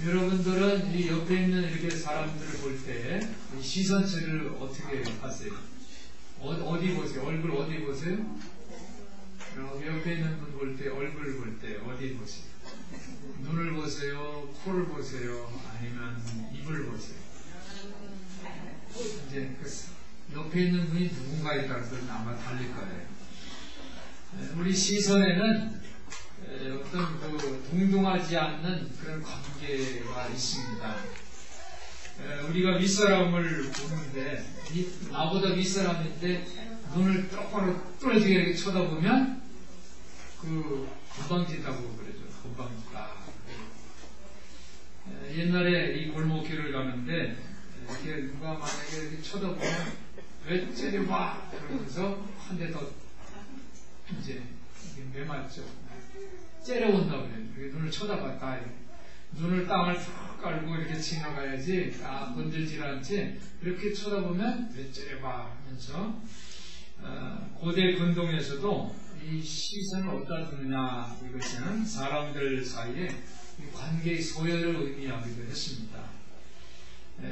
여러분들은 이 옆에 있는 이렇게 사람들을 볼 때 시선 처리를 어떻게 하세요? 어디 보세요? 얼굴 어디 보세요? 옆에 있는 분 볼 때, 얼굴 볼 때 어디 보세요? 눈을 보세요? 코를 보세요? 아니면 입을 보세요? 이제 옆에 있는 분이 누군가에 따라서는 아마 달릴 거예요. 우리 시선에는 어떤 동등하지 않는 그런 관계가 있습니다. 우리가 윗사람을 보는데, 나보다 윗사람인데 눈을 똑바로 뚫어지게 이렇게 쳐다보면 건방지다고 그러죠. 건방지다. 옛날에 이 골목길을 가는데 이렇게 누가 만약에 이렇게 쳐다보면 왜 째려봐 그러면서 한 대 더 이제 매맞죠. 째려온다고 그래요. 눈을 쳐다봤다. 눈을 땅을 쭉 깔고 이렇게 지나가야지 건들질 않지. 이렇게 쳐다보면 왜 째려봐 하면서 고대 근동에서도 이 시선을 어디다 두느냐, 이것은 사람들 사이에 관계의 소열을 의미하기도 했습니다.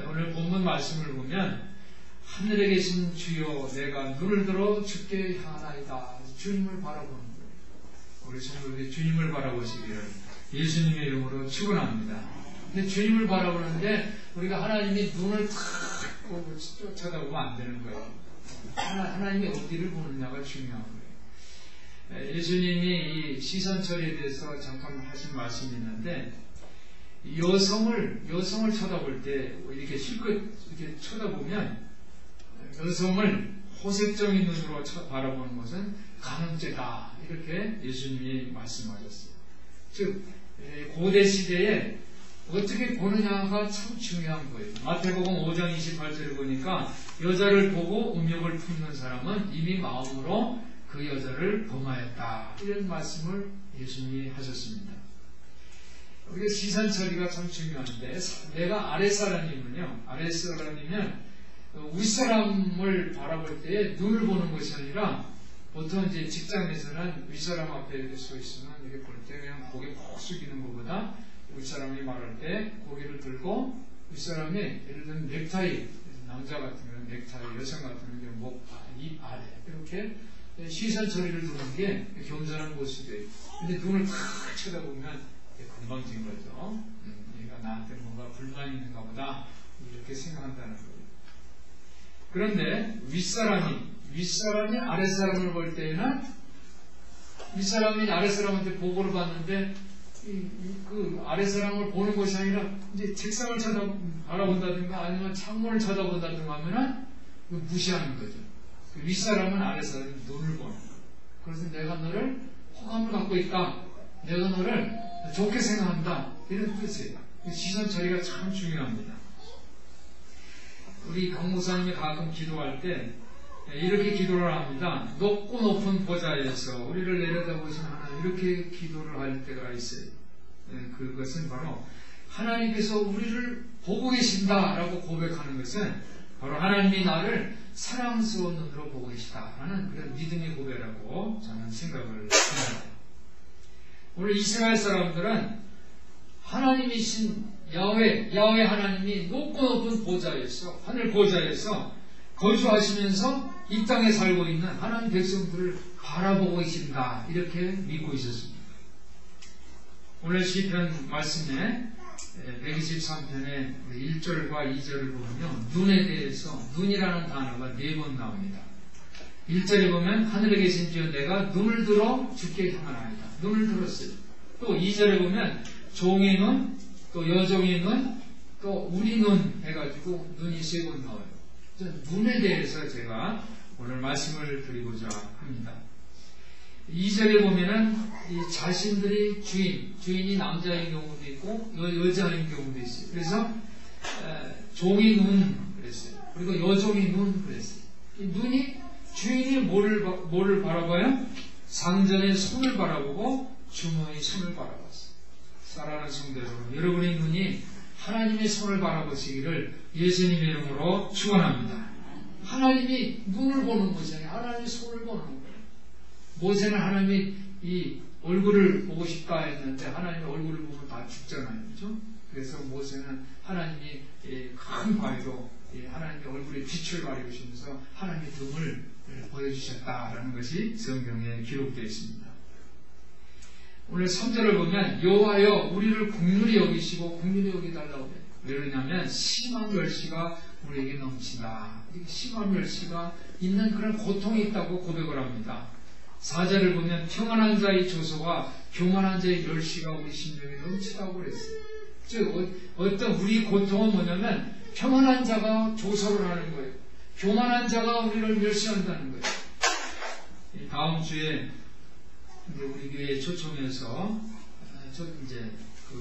오늘 본문 말씀을 보면 하늘에 계신 주여 내가 눈을 들어 주께 향하나이다. 주님을 바라보는 거예요. 우리 성도들이 주님을 바라보시기를 예수님의 이름으로 축원합니다. 근데 주님을 바라보는데 우리가 하나님이 눈을 탁 보고 쳐다보면 안 되는 거예요. 하나님이 어디를 보느냐가 중요한 거예요. 예수님이 이 시선 처리에 대해서 잠깐 하신 말씀이 있는데, 여성을 쳐다볼 때 이렇게 실컷 이렇게 쳐다보면 여성을 호색적인 눈으로 바라보는 것은 간음죄다. 이렇게 예수님이 말씀하셨어요. 즉 고대 시대에 어떻게 보느냐가 참 중요한 거예요. 마태복음 5장 28절을 보니까 여자를 보고 음욕을 품는 사람은 이미 마음으로 그 여자를 범하였다. 이런 말씀을 예수님이 하셨습니다. 우리가 시선 처리가 참 중요한데, 내가 아랫사람이면 윗사람을 바라볼 때 눈을 보는 것이 아니라, 보통 이제 직장에서는 윗사람 앞에 서 있으면 이렇게 볼 때 그냥 고개 푹 숙이는 것보다 윗사람이 말할 때 고개를 들고 윗사람이 예를 들면 넥타이, 남자 같으면 넥타이, 여성 같으면 목, 입 아래 이렇게 시선 처리를 두는 게 겸손한 모습이에요. 근데 눈을 탁 쳐다보면 건방진 거죠. 얘가 나한테 뭔가 불만이 있는가 보다 이렇게 생각한다는 거예요. 그런데 윗사람이 아랫사람을 볼 때에는 윗사람이 아랫사람한테 보고를 받는데 그 아랫사람을 보는 것이 아니라 이제 책상을 바라본다든가 아니면 창문을 쳐다본다든가 하면은 무시하는 거죠. 윗사람은 아랫사람이 눈을 보는 거예요. 그래서 내가 너를 호감을 갖고 있다. 내가 너를 좋게 생각한다. 이런 뜻이에요. 시선 처리가 참 중요합니다. 우리 강목사님이 가끔 기도할 때 이렇게 기도를 합니다. 높고 높은 보좌에서 우리를 내려다보신 하나님, 이렇게 기도를 할 때가 있어요. 그것은 바로 하나님께서 우리를 보고 계신다라고 고백하는 것은 바로 하나님이 나를 사랑스러운 눈으로 보고 계시다라는 그런 믿음의 고백이라고 저는 생각을 합니다. 오늘 이스라엘 사람들은 하나님이신 야훼 하나님이 높고 높은 보좌에서, 하늘 보좌에서 거주하시면서 이 땅에 살고 있는 하나님 백성들을 바라보고 계신다, 이렇게 믿고 있었습니다. 오늘 시편 말씀에 123편의 1절과 2절을 보면요, 눈에 대해서 눈이라는 단어가 4번 나옵니다. 1절에 보면 하늘에 계신 주여 내가 눈을 들어 주께 향하나이다. 눈을 들었어요. 또 2절에 보면 종의 눈, 또 여종의 눈, 또 우리 눈 해가지고 눈이 3번 나와요. 눈에 대해서 제가 오늘 말씀을 드리고자 합니다. 2절에 보면은 이 자신들이 주인이 남자인 경우도 있고 여자인 경우도 있어요. 그래서 종이 눈 그랬어요. 그리고 여종이 눈 그랬어요. 이 눈이 주인이 뭐를 바라봐요? 상전의 손을 바라보고 주머니 손을 바라봤어요. 사랑하는 성도 여러분, 여러분의 눈이 하나님의 손을 바라보시기를 예수님의 이름으로 축원합니다. 하나님이 눈을 보는 것이 아니라 하나님의 손을 보는 거예요. 모세는 하나님이 이 얼굴을 보고 싶다 했는데 하나님의 얼굴을 보면 다 죽잖아요. 그렇죠? 그래서 모세는 하나님이 큰 바위로 하나님의 얼굴에 빛을 가리우시면서 하나님의 등을 보여주셨다라는 것이 성경에 기록되어 있습니다. 오늘 3절을 보면 여호와여 우리를 긍휼히 여기시고 긍휼히 여기달라고 해요. 왜 그러냐면 심한 멸시가 우리에게 넘친다. 심한 멸시가 있는 그런 고통이 있다고 고백을 합니다. 4절을 보면 평안한 자의 조소와 교만한 자의 멸시가 우리 심령에 넘치다고 그랬어요. 즉 어떤 우리 고통은 뭐냐면 평안한 자가 조소를 하는 거예요. 교만한 자가 우리를 멸시한다는 거예요. 다음 주에 우리 교회에 초청해서 이제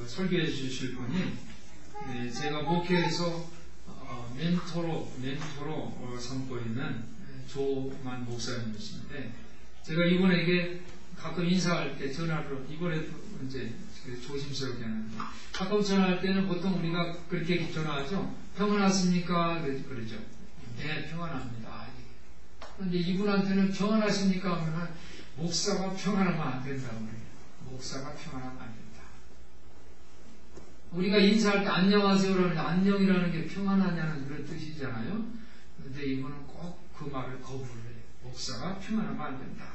설교해 주실 분이 제가 목회에서 멘토로 삼고 있는 조만 목사님이신데 제가 이분에게 가끔 인사할 때 전화로 이번에도 이제 조심스럽게 하는데 가끔 전화할 때는 보통 우리가 그렇게 전화하죠. 평안하십니까? 그러죠. 네, 평안합니다. 그런데 이분한테는 평안하십니까? 하면 목사가 평안하면 안 된다고 그래요. 목사가 평안하면 안 된다. 우리가 인사할 때 안녕하세요 그러면 안녕이라는 게 평안하냐는 그런 뜻이잖아요. 그런데 이분은 꼭 그 말을 거부를 해요. 목사가 평안하면 안 된다.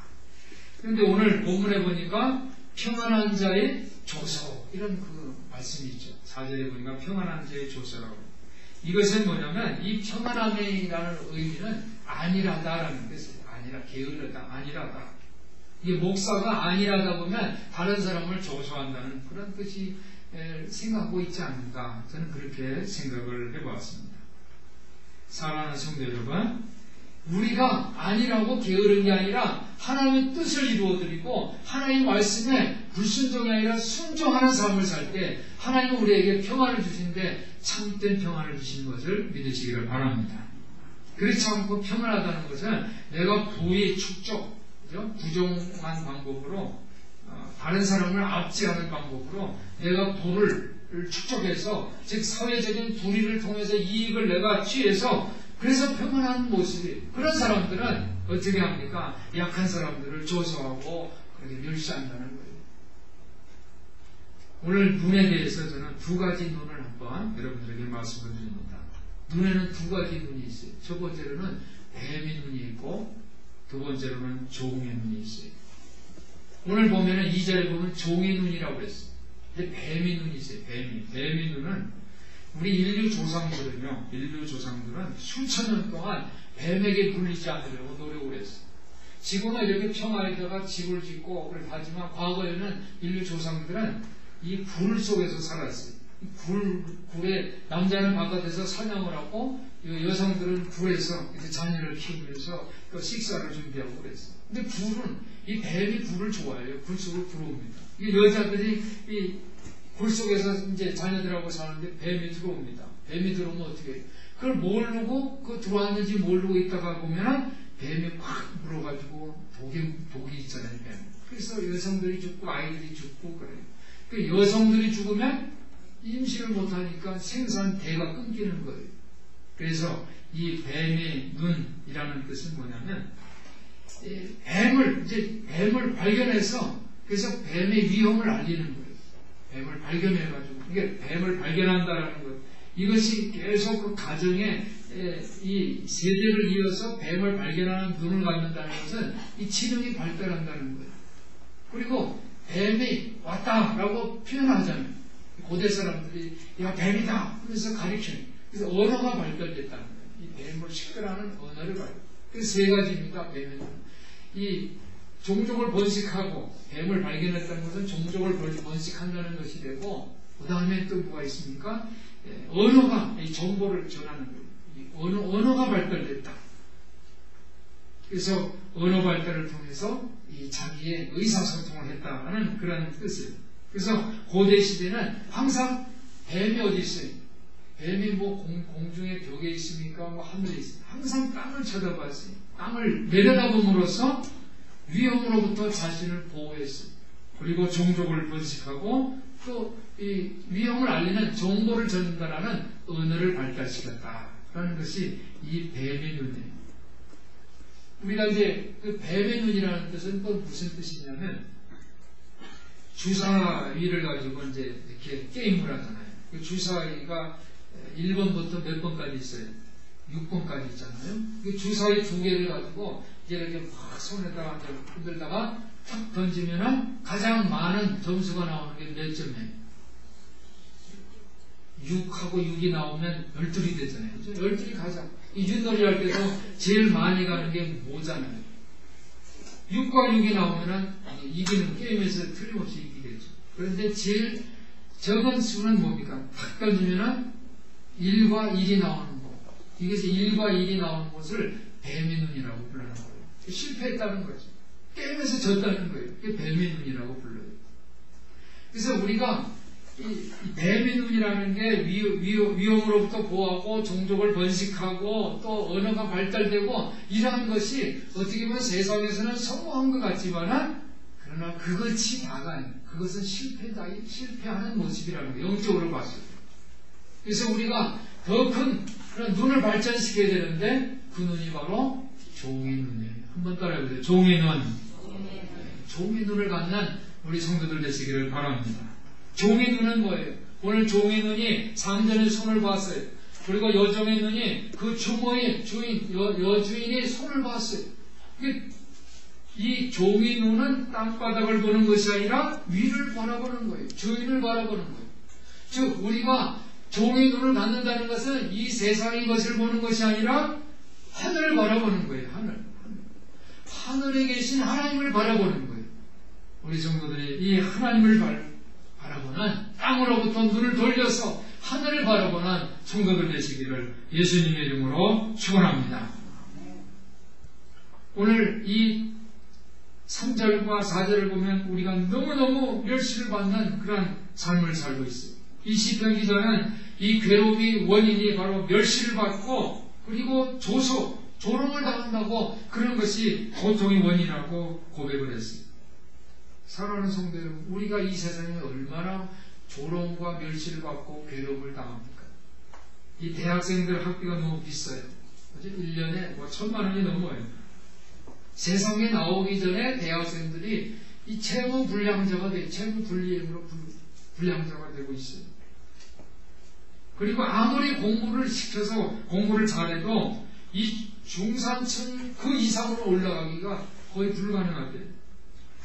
그런데 오늘 본문에 보니까 평안한 자의 조소 이런 그 말씀이 있죠. 4절에 보니까 평안한 자의 조소라고. 이것은 뭐냐면 이 평안함이라는 의미는 안일하다라는 뜻이에요. 아니라 게으르다, 안일하다. 이게 목사가 안일하다 보면 다른 사람을 조소한다는 그런 뜻이 생각하고 있지 않는가. 저는 그렇게 생각을 해보았습니다. 사랑하는 성도 여러분, 우리가 안일하고 게으른 게 아니라 하나님의 뜻을 이루어드리고 하나님의 말씀에 불순종이 아니라 순종하는 삶을 살 때 하나님은 우리에게 평안을 주시는데 참된 평안을 주시는 것을 믿으시기를 바랍니다. 그렇지 않고 평안하다는 것은 내가 부의 축적, 부정한 방법으로 다른 사람을 압제하는 방법으로 내가 부를 축적해서 즉 사회적인 불의를 통해서 이익을 내가 취해서 그래서 평안한 모습이 그런 사람들은 어떻게 합니까? 약한 사람들을 조소하고 그렇게 멸시한다는 거예요. 오늘 눈에 대해서 저는 두 가지 눈을 한번 여러분들에게 말씀을 드립니다. 눈에는 두 가지 눈이 있어요. 첫 번째로는 뱀의 눈이 있고 두 번째로는 종의 눈이 있어요. 오늘 보면은 2절에 보면 종의 눈이라고 했어요. 근데 뱀의 눈이 있어요. 뱀의 눈은 우리 인류 조상들은 수천 년 동안 뱀에게 물리지 않으려고 노력을 했어요. 지금은 이렇게 평화에다가 집을 짓고 하지만 과거에는 인류 조상들은 이 굴 속에서 살았어요. 굴에 남자는 바깥에서 사냥을 하고 여성들은 굴에서 이제 자녀를 키우면서 또 식사를 준비하고 그랬어요. 근데 이 뱀이 굴을 좋아해요. 굴 속으로 들어옵니다. 여자들이 이 굴 속에서 이제 자녀들하고 사는데 뱀이 들어옵니다. 뱀이 들어오면 어떻게 해요? 그걸 모르고 들어왔는지 모르고 있다가 보면 뱀이 확 물어가지고 독이 있잖아요. 뱀. 그래서 여성들이 죽고 아이들이 죽고 그래요. 그 여성들이 죽으면 임신을 못하니까 생산대가 끊기는 거예요. 그래서 이 뱀의 눈이라는 뜻은 뭐냐면 뱀을 발견해서 그래서 뱀의 위험을 알리는 거예요. 뱀을 발견해가지고 이게 뱀을 발견한다라는 것 이것이 계속 그 가정에 이 세대를 이어서 뱀을 발견하는 눈을 갖는다는 것은 이 지능이 발달한다는 거예요. 그리고 뱀이 왔다라고 표현하잖아요. 고대 사람들이 야 뱀이다 하면서 가리키는 그래서 언어가 발달됐다는 거예요. 이 뱀을 식별하는 언어를 발달. 그래서 세 가지입니다. 뱀은 이 종족을 번식하고 뱀을 발견했다는 것은 종족을 번식한다는 것이 되고 그 다음에 또 뭐가 있습니까? 언어가 이 정보를 전하는 거예요. 언어가 발달됐다. 그래서 언어 발달을 통해서 이 자기의 의사소통을 했다는 그런 뜻이에요. 그래서 고대 시대는 항상 뱀이 어디 있어요? 뱀이 뭐 공중의 벽에 있습니까? 뭐 하늘에 있습니까? 항상 땅을 쳐다봤어요. 땅을 내려다봄으로써 위험으로부터 자신을 보호했어요. 그리고 종족을 번식하고 또 이 위험을 알리는 정보를 전달하는 언어를 발달시켰다라는 것이 이 뱀의 눈이에요. 우리가 이제 그 뱀의 눈이라는 뜻은 또 무슨 뜻이냐면 주사위를 가지고 이제 이렇게 게임을 하잖아요. 그 주사위가 1번부터 몇 번까지 있어요? 6번까지 있잖아요. 그 주사위 2개를 가지고 이제 이렇게 막 손에다가 흔들다가 탁 던지면은 가장 많은 점수가 나오는 게 몇 점이에요? 6하고 6이 나오면 12이 되잖아요. 12이 가장. 이 윷놀이 할 때도 제일 많이 가는 게 뭐잖아요. 6과 6이 나오면은 이기는 게임에서 틀림없이 이기겠죠. 그런데 제일 적은 수는 뭡니까? 탁 던지면은 1과 1이 나오는 거. 이것이 1과 1이 나오는 것을 뱀의 눈이라고 불러는 거예요. 실패했다는 거죠. 게임에서 졌다는 거예요. 그게 뱀의 눈이라고 불러요. 그래서 우리가 이 뱀의 눈이라는 게 위험으로부터 보호하고 종족을 번식하고 또 언어가 발달되고 이러한 것이 어떻게 보면 세상에서는 성공한 것 같지만 그러나 그것이 다가 아니에요. 그것은 실패하는 모습이라는 거예요. 영적으로 봤을 때. 그래서 우리가 더 큰 그런 눈을 발전시켜야 되는데 그 눈이 바로 종의 눈이에요. 한번 따라해보세요. 종의 눈. 종의 눈을 갖는 우리 성도들 되시기를 바랍니다. 종의 눈은 뭐예요? 오늘 종의 눈이 상전의 손을 봤어요. 그리고 여종의 눈이 그 주모의 주인, 여주인의 손을 봤어요. 이 종의 눈은 땅바닥을 보는 것이 아니라 위를 바라보는 거예요. 주인을 바라보는 거예요. 즉 우리가 종의 눈을 갖는다는 것은 이 세상의 것을 보는 것이 아니라 하늘을 바라보는 거예요. 하늘에 계신 하나님을 바라보는 거예요. 우리 성도들이 이 하나님을 바라보는 땅으로부터 눈을 돌려서 하늘을 바라보는 성도들 되시기를 예수님의 이름으로 축원합니다. 오늘 이 3절과 4절을 보면 우리가 너무너무 멸시를 받는 그런 삶을 살고 있어요. 이 시편 기자는 이 괴로움의 원인이 바로 멸시를 받고 그리고 조롱을 당한다고 그런 것이 고통의 원인이라고 고백을 했어요. 사랑하는 성도 여러분, 우리가 이 세상에 얼마나 조롱과 멸시를 받고 괴로움을 당합니까? 이 대학생들 학비가 너무 비싸요. 1년에 1,000만 원이 넘어요. 세상에 나오기 전에 대학생들이 이 채무 불량자가 채무 불이행으로 불량자가 되고 있어요. 그리고 아무리 공부를 시켜서 공부를 잘해도 이 중산층 그 이상으로 올라가기가 거의 불가능하대요.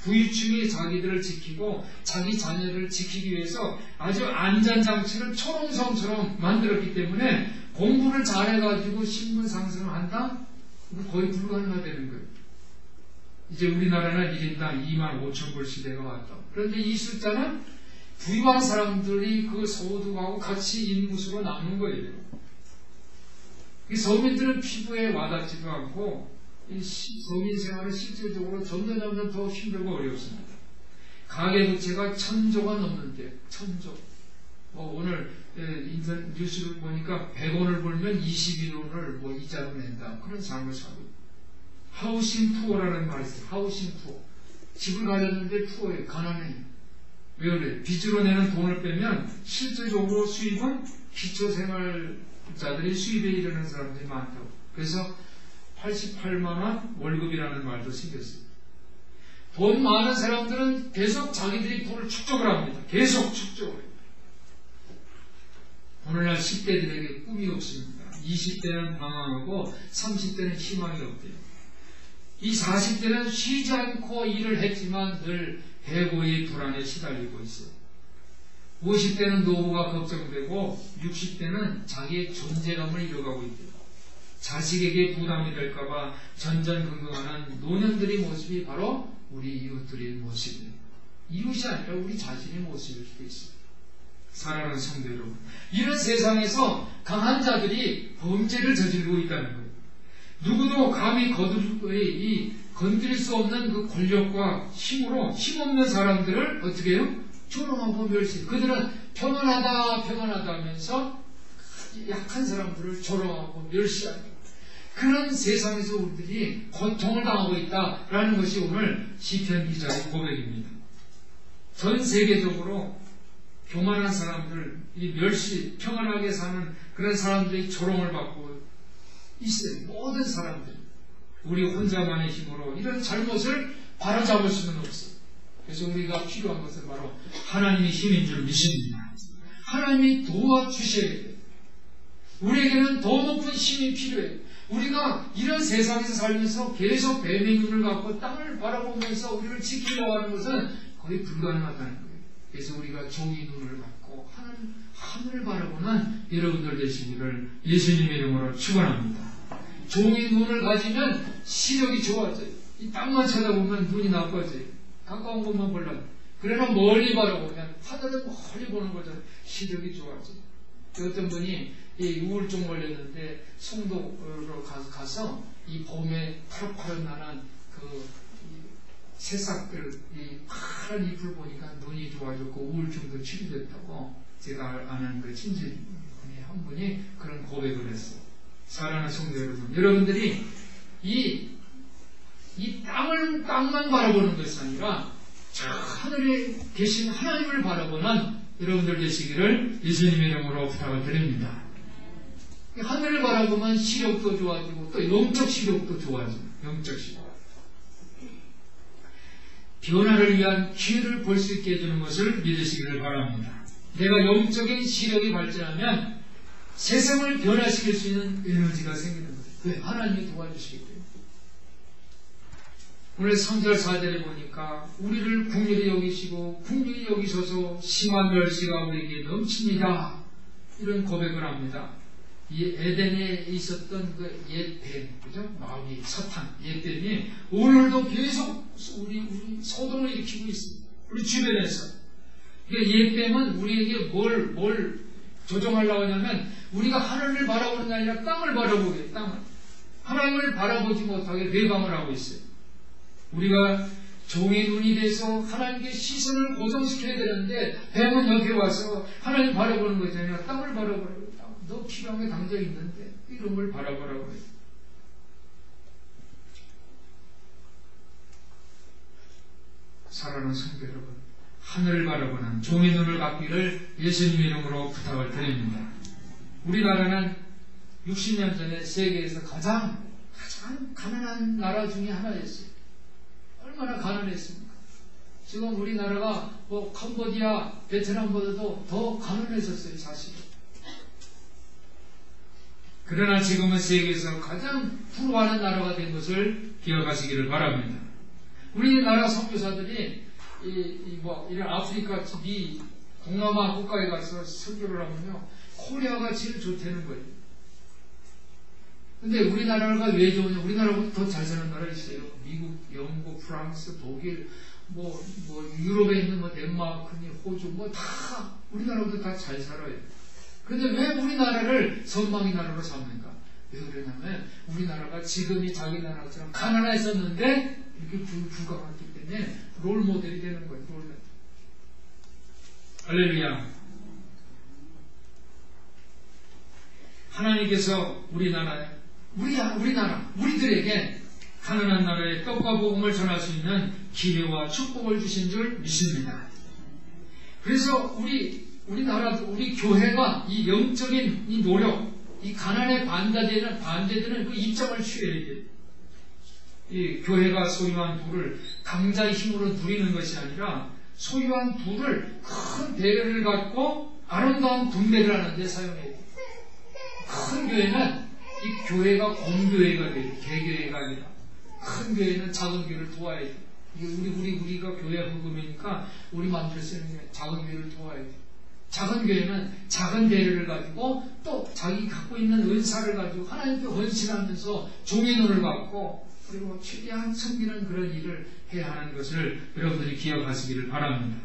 부유층이 자기들을 지키고 자기 자녀를 지키기 위해서 아주 안전장치를 초롱성처럼 만들었기 때문에 공부를 잘해가지고 신분 상승을 한다? 거의 불가능하다는 거예요. 이제 우리나라는 1인당 25,000불 시대가 왔다. 그런데 이 숫자는 부유한 사람들이 그 소득하고 같이 인구수로 남는 거예요. 이 서민들은 피부에 와닿지도 않고 이 서민 생활은 실질적으로 점점 더 힘들고 어렵습니다. 가계부채가 1,000조가 넘는데 1,000조. 오늘 인터넷 뉴스를 보니까 100원을 벌면 21원을 이자로 낸다. 그런 삶을 살고 있다. 하우싱 푸어라는 말이 있어요. 하우싱 푸어. 집을 가졌는데 푸어예요. 가난해요. 왜 그래? 빚으로 내는 돈을 빼면 실질적으로 수입은 기초생활자들이 수입에 이르는 사람들이 많다고. 그래서 88만원 월급이라는 말도 생겼어요. 돈 많은 사람들은 계속 자기들이 돈을 축적을 합니다. 계속 축적을 해요. 오늘날 10대들에게 꿈이 없습니다. 20대는 방황하고 30대는 희망이 없대요. 이 40대는 쉬지 않고 일을 했지만 늘 해고의 불안에 시달리고 있어요. 50대는 노후가 걱정되고 60대는 자기의 존재감을 잃어가고 있대요. 자식에게 부담이 될까봐 전전긍긍하는 노년들의 모습이 바로 우리 이웃들의 모습이에요. 이웃이 아니라 우리 자신의 모습일 수도 있어요. 사랑하는 성도 여러분, 이런 세상에서 강한 자들이 범죄를 저지르고 있다는 거예요. 누구도 감히 건드릴 수 없는 그 권력과 힘으로 힘없는 사람들을 어떻게 해요? 조롱하고 멸시. 그들은 평안하다 하면서 약한 사람들을 조롱하고 멸시하는 그런 세상에서 우리들이 고통을 당하고 있다라는 것이 오늘 시편 기자의 고백입니다. 전 세계적으로 교만한 사람들, 이 멸시, 평안하게 사는 그런 사람들이 조롱을 받고 있어요. 모든 사람들. 우리 혼자만의 힘으로 이런 잘못을 바로잡을 수는 없어요. 그래서 우리가 필요한 것은 바로 하나님의 힘인 줄 믿습니다. 하나님이 도와주셔야 돼요. 우리에게는 더 높은 힘이 필요해요. 우리가 이런 세상에서 살면서 계속 뱀의 눈을 갖고 땅을 바라보면서 우리를 지키려고 하는 것은 거의 불가능하다는 거예요. 그래서 우리가 종의 눈을 갖고 하늘을 바라보는 여러분들 되시기를 예수님의 이름으로 축원합니다. 종의 눈을 가지면 시력이 좋아져요. 이 땅만 쳐다보면 눈이 나빠져요. 가까운 것만 보려고. 그러나 멀리 바라보면 하늘을 멀리 보는 거죠. 시력이 좋아져요. 어떤 분이 이 우울증 걸렸는데 송도로 가서 이 봄에 파릇파릇한 그 새싹들, 이 파란 잎을 보니까 눈이 좋아졌고 우울증도 치료됐다고 제가 아는 그 친지분이 한 분이 그런 고백을 했어요. 사랑하는 성도 여러분, 여러분들이 이 땅만 바라보는 것이 아니라 저 하늘에 계신 하나님을 바라보는 여러분들 되시기를 예수님의 이름으로 부탁을 드립니다. 하늘을 바라보면 시력도 좋아지고 또 영적 시력도 좋아지고 영적 시력. 변화를 위한 기회를 볼 수 있게 해주는 것을 믿으시기를 바랍니다. 내가 영적인 시력이 발전하면 세상을 변화시킬 수 있는 에너지가 생기는 거예요. 왜? 하나님이 도와주시기 때문에. 오늘 3절 4절에 보니까 우리를 긍휼히 여기시고 긍휼히 여기셔서 심한 멸시가 우리에게 넘칩니다. 이런 고백을 합니다. 이 에덴에 있었던 그 옛뱀, 그죠? 마귀, 사탄, 옛뱀이 오늘도 계속 우리 소동을 일으키고 있습니다. 우리 주변에서. 그러니까 옛뱀은 우리에게 뭘 조종하려고 하냐면 우리가 하늘을 바라보는 게 아니라 땅을 바라보게 해요. 땅을. 하나님을 바라보지 못하게 외방을 하고 있어요. 우리가 종의 눈이 돼서 하나님께 시선을 고정시켜야 되는데 뱀은 여기 와서 하나님 바라보는 것이 아니라 땅을 바라보라고. 너 필요한 게 당장 있는데 이런 걸 바라보라고 해요. 사랑하는 성도 여러분, 하늘을 바라보는 종의 눈을 갖기를 예수님의 이름으로 부탁을 드립니다. 우리나라는 60년 전에 세계에서 가장 가난한 나라 중에 하나였어요. 얼마나 가난했습니까? 지금 우리나라가 캄보디아, 베트남보다도 더 가난했었어요, 사실은. 그러나 지금은 세계에서 가장 부러워하는 나라가 된 것을 기억하시기를 바랍니다. 우리나라 선교사들이 이런 아프리카, 미, 동남아 국가에 가서 선교를 하면요, 코리아가 제일 좋다는 거예요. 근데 우리나라가 왜 좋으냐? 우리나라보다 더 잘 사는 나라 있어요. 미국, 영국, 프랑스, 독일, 유럽에 있는 덴마크니, 호주, 다, 우리나라보다 다 잘 살아요. 그런데 왜 우리나라를 선망의 나라로 삼는가? 왜 그러냐면 우리나라가 지금이 자기 나라처럼 가난했었는데 이렇게 불가능했기 때문에 롤 모델이 되는 거예요. 롤 모델. 할렐루야. 하나님께서 우리들에게 가난한 나라에 떡과 복음을 전할 수 있는 기회와 축복을 주신 줄 믿습니다. 그래서 우리 교회가 이 영적인 이 노력, 이 가난에 반대되는 그 입장을 취해야 돼요. 이 교회가 소유한 부를 강자의 힘으로 누리는 것이 아니라 소유한 부를 큰 배려를 갖고 아름다운 분배를 하는 데 사용해야 돼요. 큰 교회는 이 교회가 공교회가 돼요. 개교회가 아니라. 큰 교회는 작은 교회를 도와야 돼요. 우리가 교회 헌금이니까 우리 마음대로 쓰는 게 작은 교회를 도와야 돼요. 작은 교회는 작은 배려를 가지고 또 자기 갖고 있는 은사를 가지고 하나님께 헌신하면서 종의 눈을 받고 그리고 최대한 섬기는 그런 일을 해야 하는 것을 여러분들이 기억하시기를 바랍니다.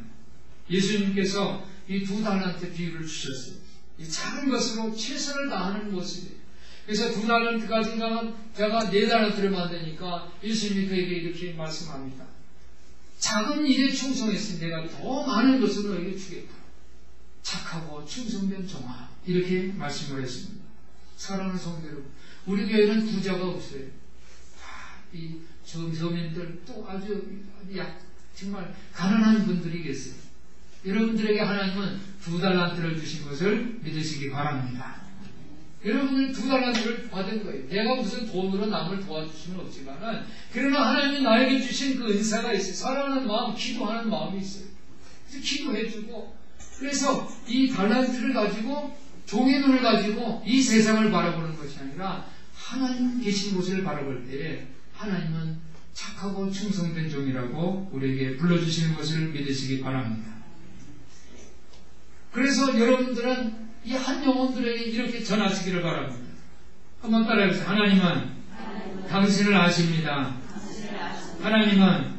예수님께서 이 2달란트 비유를 주셨어요. 이 작은 것으로 최선을 다하는 모습이에요. 그래서 2달란트가 생각하면 제가 4달란트를 만드니까 예수님이 그에게 이렇게 말씀합니다. 작은 일에 충성했으니 내가 더 많은 것을 너에게 주겠다. 착하고 충성된 종아, 이렇게 말씀을 했습니다. 사랑하는 성도 여러분, 우리 교회는 부자가 없어요. 이 저민들 또 아주 정말 가난한 분들이 계세요. 여러분들에게 하나님은 2달란트를 주신 것을 믿으시기 바랍니다. 여러분은 2달란트를 받은 거예요. 내가 무슨 돈으로 남을 도와줄 수는 없지만은, 그러나 하나님이 나에게 주신 그 은사가 있어요. 사랑하는 마음, 기도하는 마음이 있어요. 그래서 기도해주고, 그래서 이 달란트를 가지고 종의 눈을 가지고 이 세상을 바라보는 것이 아니라 하나님 계신 곳을 바라볼 때에 하나님은 착하고 충성된 종이라고 우리에게 불러주시는 것을 믿으시기 바랍니다. 그래서 여러분들은 이 한 영혼들에게 이렇게 전하시기를 바랍니다. 한번 따라해보세요. 하나님은 당신을 아십니다. 하나님은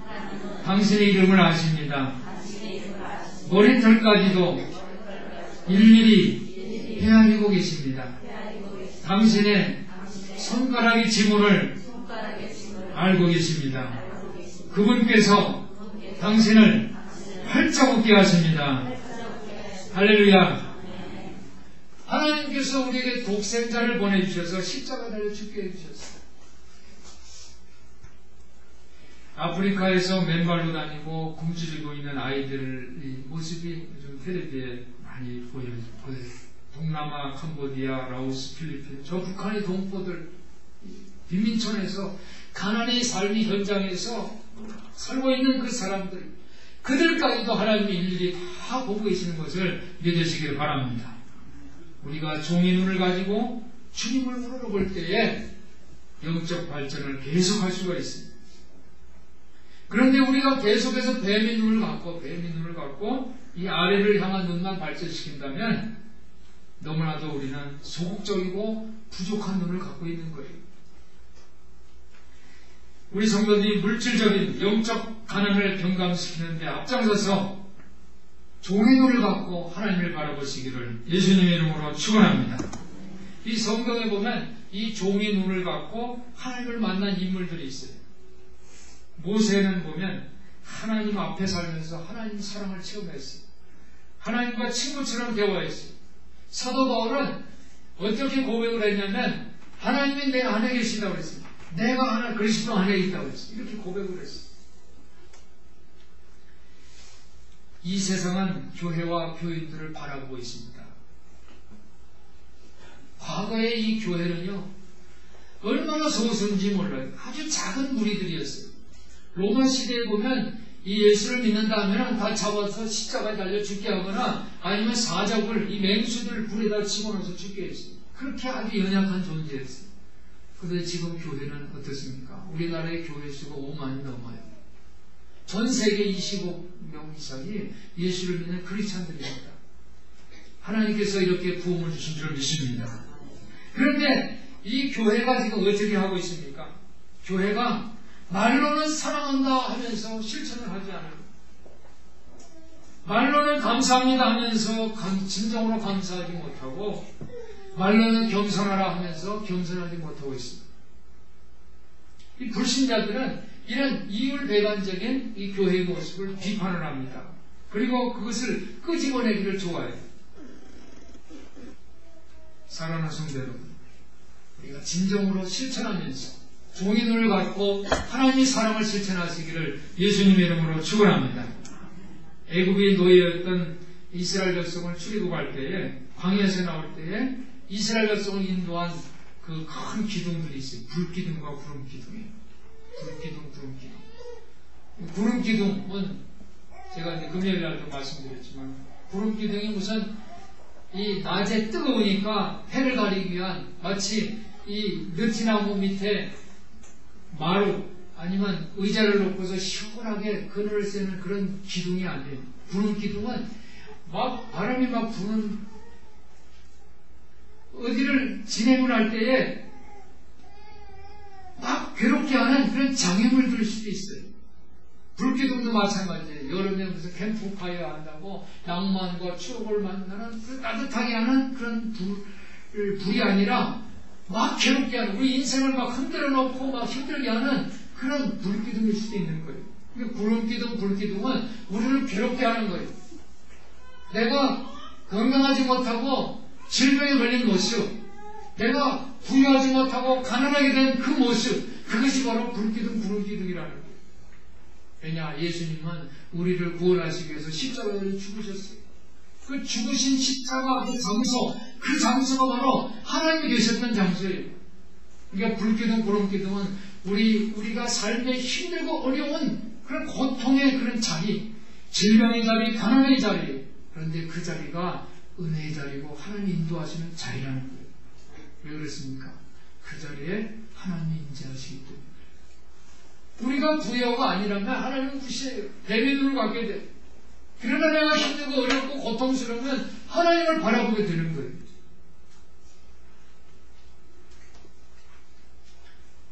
당신의 이름을 아십니다. 머리털까지도 일일이 헤아리고 계십니다. 당신의 손가락의 지문을 알고 계십니다. 그분께서 당신을 활짝 웃게 하십니다. 할렐루야. 하나님께서 우리에게 독생자를 보내주셔서 십자가 달려 죽게 해주셨어요. 아프리카에서 맨발로 다니고 굶주리고 있는 아이들 모습이 요즘 텔레비에 많이 보여요. 동남아, 캄보디아, 라오스, 필리핀, 저 북한의 동포들 빈민촌에서 가난의 삶의 현장에서 살고 있는 그 사람들, 그들까지도 하나님이 일일이 다 보고 계시는 것을 믿으시길 바랍니다. 우리가 종의 눈을 가지고 주님을 물어볼 때에 영적 발전을 계속할 수가 있습니다. 그런데 우리가 계속해서 뱀의 눈을 갖고 이 아래를 향한 눈만 발전시킨다면 너무나도 우리는 소극적이고 부족한 눈을 갖고 있는 거예요. 우리 성도들이 물질적인 영적 가난을 경감시키는 데 앞장서서 종의 눈을 갖고 하나님을 바라보시기를 예수님의 이름으로 축원합니다. 이 성경에 보면 이 종의 눈을 갖고 하나님을 만난 인물들이 있어요. 모세는 보면 하나님 앞에 살면서 하나님 사랑을 체험했어요. 하나님과 친구처럼 대화했어요. 사도 바울은 어떻게 고백을 했냐면 하나님이 내 안에 계시다고 그랬어요. 내가 하나 그리스도 안에 있다고 그랬어요. 이렇게 고백을 했어요. 이 세상은 교회와 교인들을 바라보고 있습니다. 과거의 이 교회는요, 얼마나 소수인지 몰라요. 아주 작은 무리들이었어요. 로마 시대에 보면 이 예수를 믿는다 하면 다 잡아서 십자가에 달려 죽게 하거나 아니면 사적을, 이 맹수들 불에다 집어넣어서 죽게 했어요. 그렇게 아주 연약한 존재였어요. 그런데 지금 교회는 어떻습니까? 우리나라의 교회 수가 5만이 넘어요. 전 세계 25명 이상이 예수를 믿는 크리스찬들입니다. 하나님께서 이렇게 부흥을 주신 줄 믿습니다. 그런데 이 교회가 지금 어떻게 하고 있습니까? 교회가 말로는 사랑한다 하면서 실천을 하지 않아요. 말로는 감사합니다 하면서 진정으로 감사하지 못하고 말로는 겸손하라 하면서 겸손하지 못하고 있습니다. 이 불신자들은 이런 이율배반적인 이 교회의 모습을 비판을 합니다. 그리고 그것을 끄집어내기를 좋아해요. 사랑하는 성도 여러분, 우리가 진정으로 실천하면서 종의 눈을 갖고 하나님의 사랑을 실천하시기를 예수님의 이름으로 축원합니다. 애굽의 노예였던 이스라엘 백성을 출애굽할 때에, 광야에서 나올 때에 이스라엘 백성을 인도한 그 큰 기둥들이 있어요. 불기둥과 구름기둥이에요. 불기둥, 구름기둥. 구름기둥은 제가 이제 금요일 날도 말씀드렸지만, 구름기둥이 무슨 이 낮에 뜨거우니까 해를 가리기 위한 마치 이 느티나무 밑에 마루 아니면 의자를 놓고서 시원하게 그늘을 쐬는 그런 기둥이 아니에요. 구름기둥은 막 바람이 막 부는, 어디를 진행을 할 때에 막 괴롭게 하는 그런 장애물들일 수도 있어요. 불기둥도 마찬가지예요. 여름에 무슨 캠프파이어 한다고 낭만과 추억을 만나는 그 따뜻하게 하는 그런 불이 아니라 막 괴롭게 하는, 우리 인생을 막 흔들어 놓고 막 힘들게 하는 그런 불기둥일 수도 있는 거예요. 구름기둥, 불기둥은 우리를 괴롭게 하는 거예요. 내가 건강하지 못하고 질병에 걸린 모습, 내가 부유하지 못하고 가난하게 된 그 모습, 그것이 바로 불기둥, 구름기둥이라는 거예요. 왜냐? 예수님은 우리를 구원하시기 위해서 십자가에 죽으셨어요. 그 죽으신 십자가 그 장소, 그 장소가 바로 하나님이 계셨던 장소예요. 그러니까 불기둥, 구름기둥은 우리가 삶에 힘들고 어려운 그런 고통의 그런 자리, 질병의 자리, 가난의 자리, 그런데 그 자리가 은혜의 자리고 하나님 인도하시는 자리라는 거예요. 왜 그렇습니까? 그 자리에 하나님이 임재하시기 때문에. 우리가 부여가 아니라면 하나님은 무시해요. 뱀의 눈을 갖게 돼. 그러나 내가 힘들고 어렵고 고통스러우면 하나님을 바라보게 되는 거예요.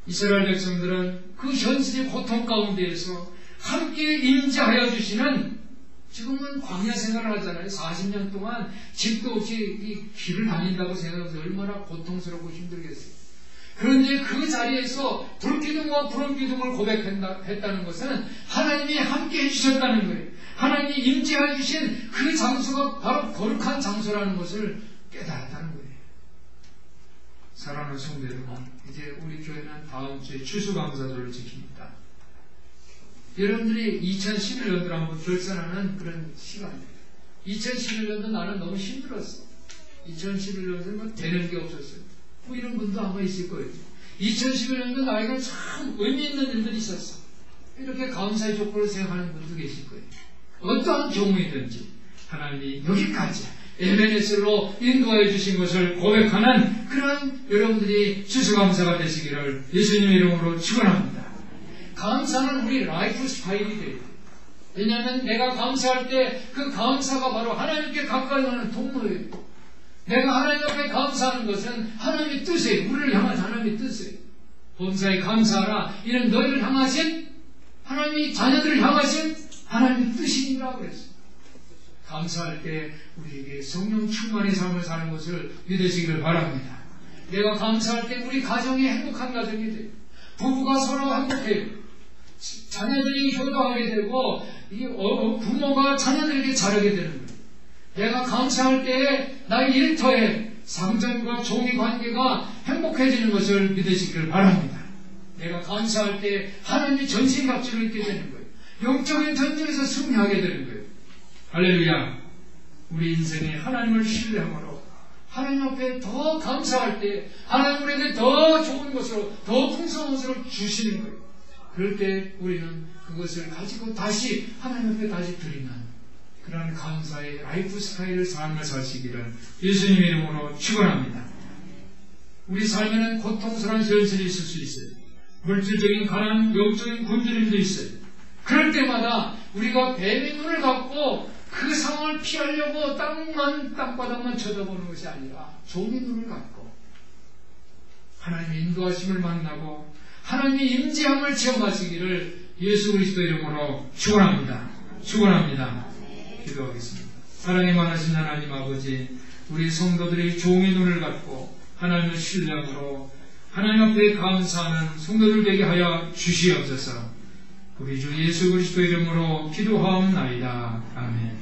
이스라엘 백성들은 그 현실의 고통 가운데에서 함께 임재하여 주시는, 지금은 광야 생활을 하잖아요. 40년 동안 집도 없이 이 길을 다닌다고 생각해서 얼마나 고통스럽고 힘들겠어요. 그런데 그 자리에서 불기둥과 푸른기둥을 고백했다는 것은 하나님이 함께 해주셨다는 거예요. 하나님이 임재해 주신 그 장소가 바로 거룩한 장소라는 것을 깨달았다는 거예요. 사랑하는 성도 여러분, 이제 우리 교회는 다음 주에 추수감사절을 지킵니다. 여러분들이 2011년도를 한번 결산하는 그런 시간이에요. 2011년도 나는 너무 힘들었어. 2011년도는 뭐 되는 게 없었어요. 뭐 이런 분도 아마 있을 거예요. 2011년도 나에게는 참 의미 있는 일들이 있었어. 이렇게 감사의 조건을 생각하는 분도 계실 거예요. 어떠한 경우이든지 하나님이 여기까지 에베네셀로 인도해 주신 것을 고백하는 그런 여러분들이 추수감사가 되시기를 예수님의 이름으로 축원합니다. 감사는 우리 라이프 스타일이 돼요. 왜냐하면 내가 감사할 때 그 감사가 바로 하나님께 가까이 가는 통로예요. 내가 하나님 앞에 감사하는 것은 하나님의 뜻이에요. 우리를 향한 하나님의 뜻이에요. 범사에 감사하라. 이는 너희를 향하신 하나님이 자녀들을 향하신 하나님의 뜻이니라 그랬어요. 감사할 때 우리에게 성령 충만의 삶을 사는 것을 믿으시기를 바랍니다. 내가 감사할 때 우리 가정이 행복한 가정이 돼요. 부부가 서로 행복해요. 자녀들이 효도하게 되고 부모가 자녀들에게 잘하게 되는 거예요. 내가 감사할 때 나의 일터에 상전과 종의 관계가 행복해지는 것을 믿으시기를 바랍니다. 내가 감사할 때 하나님의 전신갑주를 입게 되는 거예요. 영적인 전쟁에서 승리하게 되는 거예요. 할렐루야. 우리 인생에 하나님을 신뢰함으로 하나님 앞에 더 감사할 때 하나님 우리에게 더 좋은 것으로 더 풍성한 것으로 주시는 거예요. 그럴 때 우리는 그것을 가지고 다시 하나님 앞에 다시 드리는 그런 감사의 라이프 스타일을 삶을 사시기를 예수님의 이름으로 축원합니다. 우리 삶에는 고통스러운 현실이 있을 수 있어요. 물질적인 가난, 영적인 굶주림도 있어요. 그럴 때마다 우리가 뱀의 눈을 갖고 그 상황을 피하려고 땅바닥만 쳐다보는 것이 아니라 종의 눈을 갖고 하나님의 인도하심을 만나고 하나님의 임재함을 체험하시기를 예수 그리스도 이름으로 축원합니다. 축원합니다. 기도하겠습니다. 사랑이 많으신 하나님 아버지, 우리 성도들이 종의 눈을 갖고 하나님을 신뢰함으로 하나님 앞에 감사하는 성도들 되게 하여 주시옵소서. 우리 주 예수 그리스도 이름으로 기도하옵나이다. 아멘.